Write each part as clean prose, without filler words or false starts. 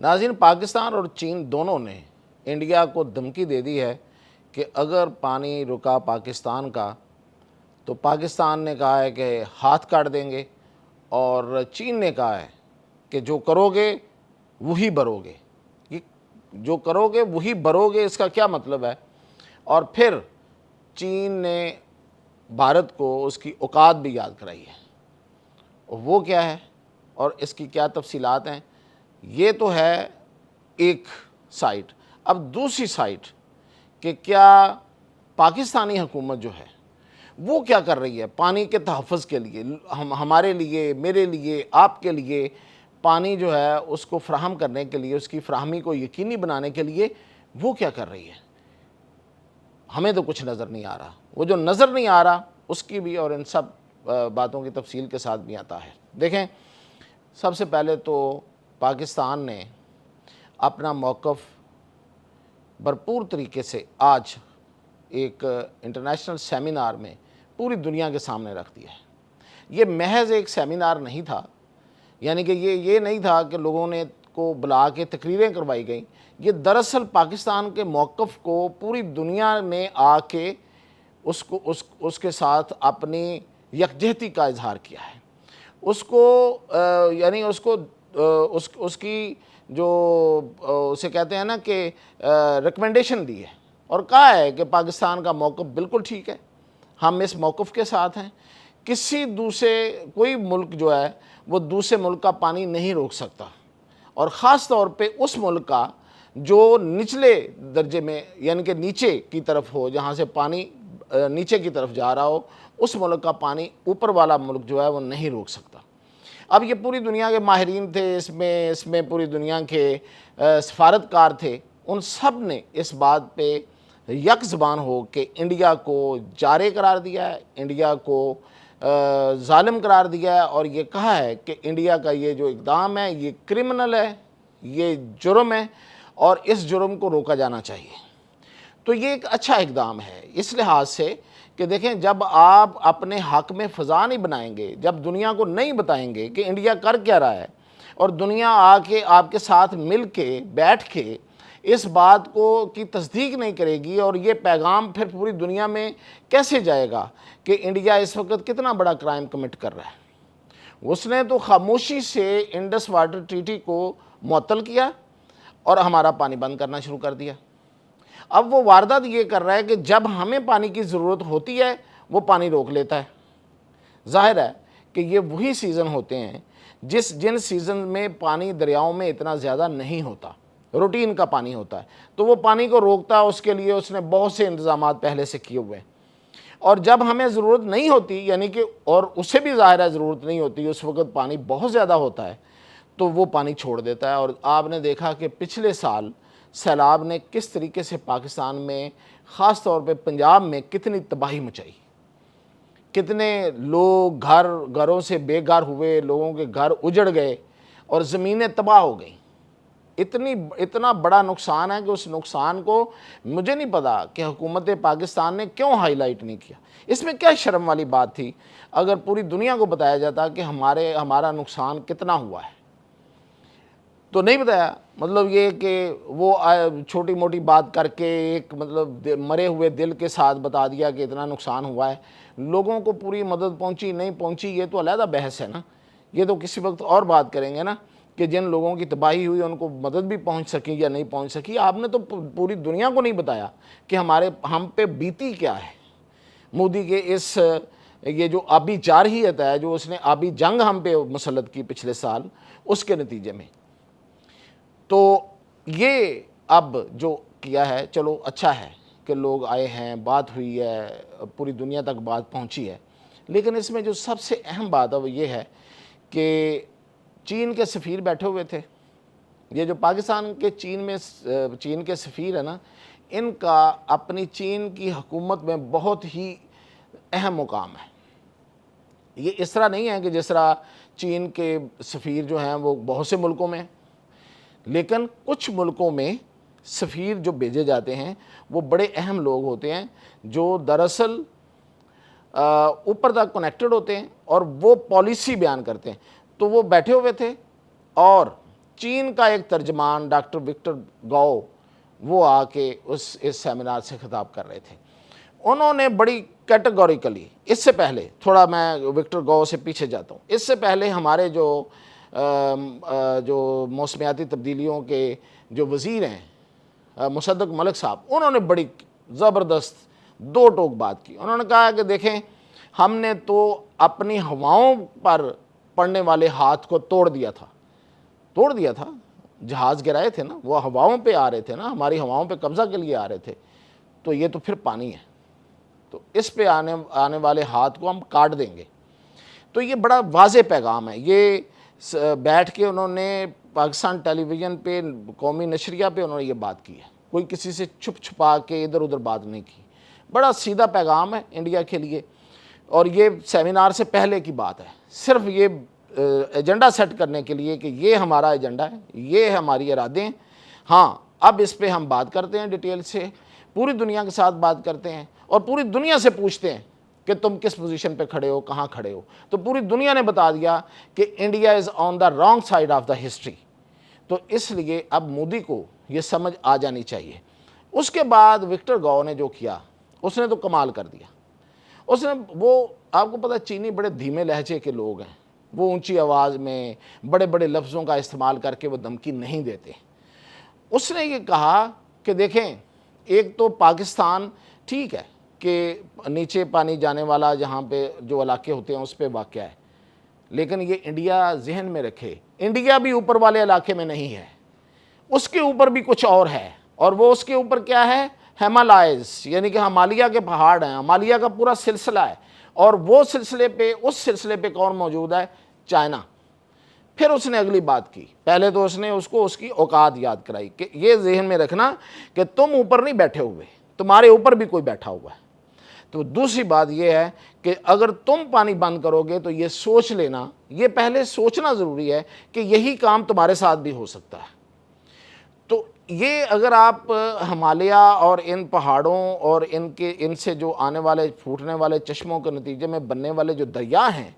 ناظرین، پاکستان اور چین دونوں نے انڈیا کو دھمکی دے دی ہے کہ اگر پانی رکا پاکستان کا تو پاکستان نے کہا ہے کہ ہاتھ کاٹ دیں گے، اور چین نے کہا ہے کہ جو کرو گے وہی بھرو گے۔ یہ جو کرو گے وہی بھرو گے، اس کا کیا مطلب ہے؟ اور پھر چین نے بھارت کو اس کی اوقات بھی یاد کرائی ہے۔ وہ کیا ہے اور اس کی کیا تفصیلات ہیں؟ یہ تو ہے ایک سائٹ۔ اب دوسری سائٹ کہ کیا پاکستانی حکومت جو ہے وہ کیا کر رہی ہے پانی کے تحفظ کے لیے، ہمارے لیے، میرے لیے، آپ کے لیے پانی جو ہے اس کو فراہم کرنے کے لیے، اس کی فراہمی کو یقینی بنانے کے لیے وہ کیا کر رہی ہے؟ ہمیں تو کچھ نظر نہیں آ رہا۔ وہ جو نظر نہیں آ رہا اس کی بھی اور ان سب باتوں کی تفصیل کے ساتھ بھی آتا ہے۔ دیکھیں، سب سے پہلے تو پاکستان نے اپنا موقف بھرپور طریقے سے آج ایک انٹرنیشنل سیمینار میں پوری دنیا کے سامنے رکھ دیا ہے۔ یہ محض ایک سیمینار نہیں تھا، یعنی کہ یہ نہیں تھا کہ لوگوں نے کو بلا کے تقریریں کروائی گئیں۔ یہ دراصل پاکستان کے موقف کو پوری دنیا نے آ کے اس کے ساتھ اپنی یکجہتی کا اظہار کیا ہے۔ اس کو یعنی اس کی جو اسے کہتے ہیں نا کہ ریکمنڈیشن دی ہے، اور کہا ہے کہ پاکستان کا موقف بالکل ٹھیک ہے، ہم اس موقف کے ساتھ ہیں۔ کوئی ملک جو ہے وہ دوسرے ملک کا پانی نہیں روک سکتا، اور خاص طور پہ اس ملک کا جو نچلے درجے میں، یعنی کہ نیچے کی طرف ہو، جہاں سے پانی نیچے کی طرف جا رہا ہو، اس ملک کا پانی اوپر والا ملک جو ہے وہ نہیں روک سکتا۔ اب یہ پوری دنیا کے ماہرین تھے، اس میں پوری دنیا کے سفارتکار تھے، ان سب نے اس بات پہ یک زبان ہو کہ انڈیا کو جارے قرار دیا ہے، انڈیا کو ظالم قرار دیا ہے، اور یہ کہا ہے کہ انڈیا کا یہ جو اقدام ہے یہ کرمنل ہے، یہ جرم ہے، اور اس جرم کو روکا جانا چاہیے۔ تو یہ ایک اچھا اقدام ہے اس لحاظ سے کہ دیکھیں، جب آپ اپنے حق میں فضا نہیں بنائیں گے، جب دنیا کو نہیں بتائیں گے کہ انڈیا کر کیا رہا ہے، اور دنیا آ کے آپ کے ساتھ مل کے بیٹھ کے اس بات کی تصدیق نہیں کرے گی، اور یہ پیغام پھر پوری دنیا میں کیسے جائے گا کہ انڈیا اس وقت کتنا بڑا کرائم کمٹ کر رہا ہے؟ اس نے تو خاموشی سے انڈس واٹر ٹریٹی کو معطل کیا اور ہمارا پانی بند کرنا شروع کر دیا۔ اب وہ واردات یہ کر رہا ہے کہ جب ہمیں پانی کی ضرورت ہوتی ہے وہ پانی روک لیتا ہے۔ ظاہر ہے کہ یہ وہی سیزن ہوتے ہیں جن سیزن میں پانی دریاؤں میں اتنا زیادہ نہیں ہوتا، روٹین کا پانی ہوتا ہے، تو وہ پانی کو روکتا ہے۔ اس کے لیے اس نے بہت سے انتظامات پہلے سے کیے ہوئے ہیں، اور جب ہمیں ضرورت نہیں ہوتی، یعنی کہ اور اسے بھی ظاہر ہے ضرورت نہیں ہوتی، اس وقت پانی بہت زیادہ ہوتا ہے، تو وہ پانی چھوڑ دیتا ہے۔ اور آپ نے دیکھا کہ پچھلے سال سیلاب نے کس طریقے سے پاکستان میں، خاص طور پہ پنجاب میں، کتنی تباہی مچائی، کتنے لوگ گھروں سے بے گھر ہوئے، لوگوں کے گھر اجڑ گئے اور زمینیں تباہ ہو گئیں۔ اتنا بڑا نقصان ہے کہ اس نقصان کو مجھے نہیں پتا کہ حکومت پاکستان نے کیوں ہائی لائٹ نہیں کیا۔ اس میں کیا شرم والی بات تھی اگر پوری دنیا کو بتایا جاتا کہ ہمارا نقصان کتنا ہوا ہے؟ تو نہیں بتایا۔ مطلب یہ کہ وہ چھوٹی موٹی بات کر کے ایک مطلب مرے ہوئے دل کے ساتھ بتا دیا کہ اتنا نقصان ہوا ہے۔ لوگوں کو پوری مدد پہنچی نہیں پہنچی یہ تو علیحدہ بحث ہے نا، یہ تو کسی وقت اور بات کریں گے نا، کہ جن لوگوں کی تباہی ہوئی ان کو مدد بھی پہنچ سکی یا نہیں پہنچ سکی۔ آپ نے تو پوری دنیا کو نہیں بتایا کہ ہم پہ بیتی کیا ہے۔ مودی کے یہ جو آبی جارحیت ہے، جو اس نے آبی جنگ ہم پہ مسلط کی پچھلے سال، اس کے نتیجے میں تو یہ اب جو کیا ہے، چلو اچھا ہے کہ لوگ آئے ہیں، بات ہوئی ہے، پوری دنیا تک بات پہنچی ہے۔ لیکن اس میں جو سب سے اہم بات ہے وہ یہ ہے کہ چین کے سفیر بیٹھے ہوئے تھے۔ یہ جو پاکستان کے چین کے سفیر ہیں نا، ان کا اپنی چین کی حکومت میں بہت ہی اہم مقام ہے۔ یہ اس طرح نہیں ہے کہ جس طرح چین کے سفیر جو ہیں وہ بہت سے ملکوں میں، لیکن کچھ ملکوں میں سفیر جو بھیجے جاتے ہیں وہ بڑے اہم لوگ ہوتے ہیں، جو دراصل اوپر تک کنیکٹڈ ہوتے ہیں اور وہ پالیسی بیان کرتے ہیں۔ تو وہ بیٹھے ہوئے تھے اور چین کا ایک ترجمان ڈاکٹر وکٹر گاؤ وہ آ کے اس سیمینار سے خطاب کر رہے تھے. انہوں نے بڑی کیٹیگوریکلی، اس سے پہلے تھوڑا میں وکٹر گاؤ سے پیچھے جاتا ہوں، اس سے پہلے ہمارے جو موسمیاتی تبدیلیوں کے جو وزیر ہیں مصدق ملک صاحب، انہوں نے بڑی زبردست دو ٹوک بات کی. انہوں نے کہا کہ دیکھیں ہم نے تو اپنی ہواؤں پر پڑنے والے ہاتھ کو توڑ دیا تھا. جہاز گرائے تھے نا، وہ ہواؤں پہ آ رہے تھے نا، ہماری ہواؤں پہ قبضہ کے لیے آ رہے تھے. تو یہ تو پھر پانی ہے، تو اس پہ آنے والے ہاتھ کو ہم کاٹ دیں گے. تو یہ بڑا واضح پیغام ہے. یہ بیٹھ کے انہوں نے پاکستان ٹیلی ویژن پہ، قومی نشریہ پہ انہوں نے یہ بات کی ہے. کوئی کسی سے چھپ چھپا کے ادھر ادھر بات نہیں کی. بڑا سیدھا پیغام ہے انڈیا کے لیے. اور یہ سیمینار سے پہلے کی بات ہے، صرف یہ ایجنڈا سیٹ کرنے کے لیے کہ یہ ہمارا ایجنڈا ہے، یہ ہماری ارادے ہیں. ہاں اب اس پہ ہم بات کرتے ہیں ڈیٹیل سے، پوری دنیا کے ساتھ بات کرتے ہیں اور پوری دنیا سے پوچھتے ہیں کہ تم کس پوزیشن پہ کھڑے ہو، کہاں کھڑے ہو. تو پوری دنیا نے بتا دیا کہ India is on the wrong side of the history. تو اس لیے اب مودی کو یہ سمجھ آ جانی چاہیے. اس کے بعد وکٹر گاؤ نے جو کیا، اس نے تو کمال کر دیا. اس نے وہ، آپ کو پتہ چینی بڑے دھیمے لہجے کے لوگ ہیں، وہ اونچی آواز میں بڑے بڑے لفظوں کا استعمال کر کے وہ دھمکی نہیں دیتے. اس نے یہ کہا کہ دیکھیں ایک تو پاکستان ٹھیک ہے کہ نیچے پانی جانے والا جہاں پہ جو علاقے ہوتے ہیں اس پہ واقع ہے، لیکن یہ انڈیا ذہن میں رکھے، انڈیا بھی اوپر والے علاقے میں نہیں ہے، اس کے اوپر بھی کچھ اور ہے. اور وہ اس کے اوپر کیا ہے؟ ہمالائز، یعنی کہ ہمالیہ کے پہاڑ ہیں، ہمالیہ کا پورا سلسلہ ہے. اور وہ اس سلسلے پہ کون موجود ہے؟ چائنا. پھر اس نے اگلی بات کی، پہلے تو اس نے اس کو اس کی اوقات یاد کرائی کہ یہ ذہن میں رکھنا کہ تم اوپر نہیں بیٹھے ہوئے، تمہارے اوپر بھی کوئی بیٹھا ہوا ہے. تو دوسری بات یہ ہے کہ اگر تم پانی بند کرو گے تو یہ سوچ لینا، یہ پہلے سوچنا ضروری ہے کہ یہی کام تمہارے ساتھ بھی ہو سکتا ہے. تو یہ اگر آپ ہمالیہ اور ان پہاڑوں اور ان سے جو آنے والے پھوٹنے والے چشموں کے نتیجے میں بننے والے جو دریا ہیں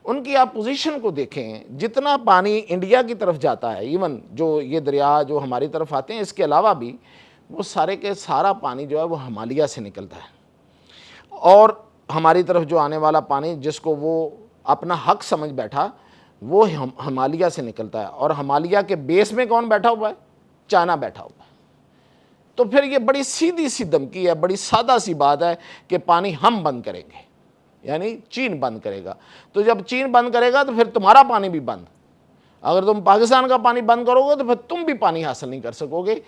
ان کی آپ پوزیشن کو دیکھیں، جتنا پانی انڈیا کی طرف جاتا ہے، ایون جو یہ دریا جو ہماری طرف آتے ہیں اس کے علاوہ بھی وہ سارے کے سارا پانی جو ہے وہ ہمالیہ سے نکلتا ہے. اور ہماری طرف جو آنے والا پانی جس کو وہ اپنا حق سمجھ بیٹھا وہ ہمالیہ سے نکلتا ہے. اور ہمالیہ کے بیس میں کون بیٹھا ہوا ہے؟ چائنا بیٹھا ہوا ہے. تو پھر یہ بڑی سیدھی سی دھمکی ہے، بڑی سادہ سی بات ہے کہ پانی ہم بند کریں گے، یعنی چین بند کرے گا. تو جب چین بند کرے گا تو پھر تمہارا پانی بھی بند. اگر تم پاکستان کا پانی بند کرو گے تو پھر تم بھی پانی حاصل نہیں کر سکو گے.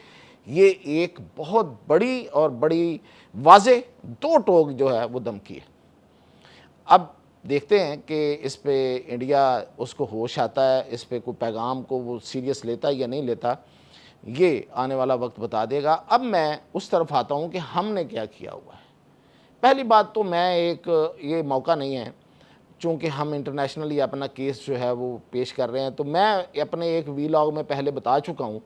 یہ ایک بہت بڑی اور بڑی واضح دو ٹوک جو ہے وہ دھمکی ہے. اب دیکھتے ہیں کہ اس پہ انڈیا اس کو ہوش آتا ہے، اس پہ کوئی پیغام کو وہ سیریس لیتا ہے یا نہیں لیتا، یہ آنے والا وقت بتا دے گا. اب میں اس طرف آتا ہوں کہ ہم نے کیا کیا ہوا ہے. پہلی بات تو یہ موقع نہیں ہے چونکہ ہم انٹرنیشنلی اپنا کیس جو ہے وہ پیش کر رہے ہیں، تو میں اپنے ایک ویلاگ میں پہلے بتا چکا ہوں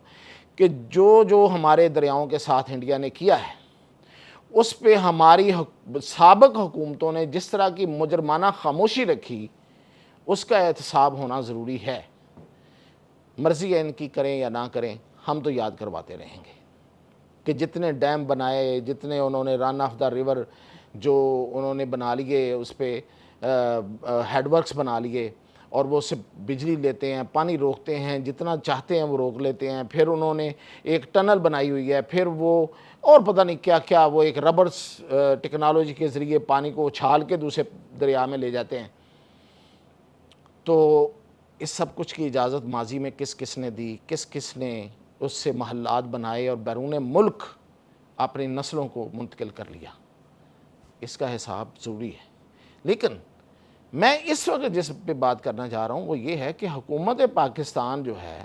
کہ جو ہمارے دریاؤں کے ساتھ انڈیا نے کیا ہے اس پہ ہماری سابق حکومتوں نے جس طرح کی مجرمانہ خاموشی رکھی اس کا احتساب ہونا ضروری ہے. مرضی ہے ان کی کریں یا نہ کریں، ہم تو یاد کرواتے رہیں گے کہ جتنے ڈیم بنائے، جتنے انہوں نے رن آف دا ریور جو انہوں نے بنا لیے، اس پہ ہیڈ ورکس بنا لیے اور وہ اس سے بجلی لیتے ہیں، پانی روکتے ہیں، جتنا چاہتے ہیں وہ روک لیتے ہیں. پھر انہوں نے ایک ٹنل بنائی ہوئی ہے، پھر وہ اور پتہ نہیں کیا کیا، وہ ایک ربڑ ٹیکنالوجی کے ذریعے پانی کو اچھال کے دوسرے دریا میں لے جاتے ہیں. تو اس سب کچھ کی اجازت ماضی میں کس کس نے دی، کس کس نے اس سے محلات بنائے اور بیرون ملک اپنی نسلوں کو منتقل کر لیا، اس کا حساب ضروری ہے. لیکن میں اس وقت جس پہ بات کرنا چاہ رہا ہوں وہ یہ ہے کہ حکومت پاکستان جو ہے،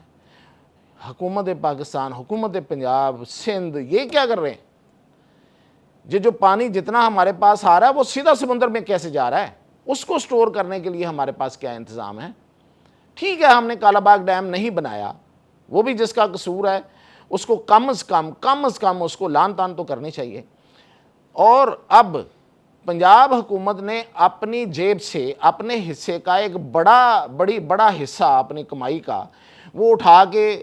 حکومت پاکستان، حکومت پنجاب، سندھ، یہ کیا کر رہے ہیں؟ جو پانی جتنا ہمارے پاس آ رہا ہے وہ سیدھا سمندر میں کیسے جا رہا ہے، اس کو سٹور کرنے کے لیے ہمارے پاس کیا انتظام ہے؟ ٹھیک ہے ہم نے کالا باغ ڈیم نہیں بنایا، وہ بھی جس کا قصور ہے اس کو کم از کم اس کو لان تان تو کرنی چاہیے. اور اب پنجاب حکومت نے اپنی جیب سے اپنے حصے کا ایک بڑا حصہ اپنی کمائی کا وہ اٹھا کے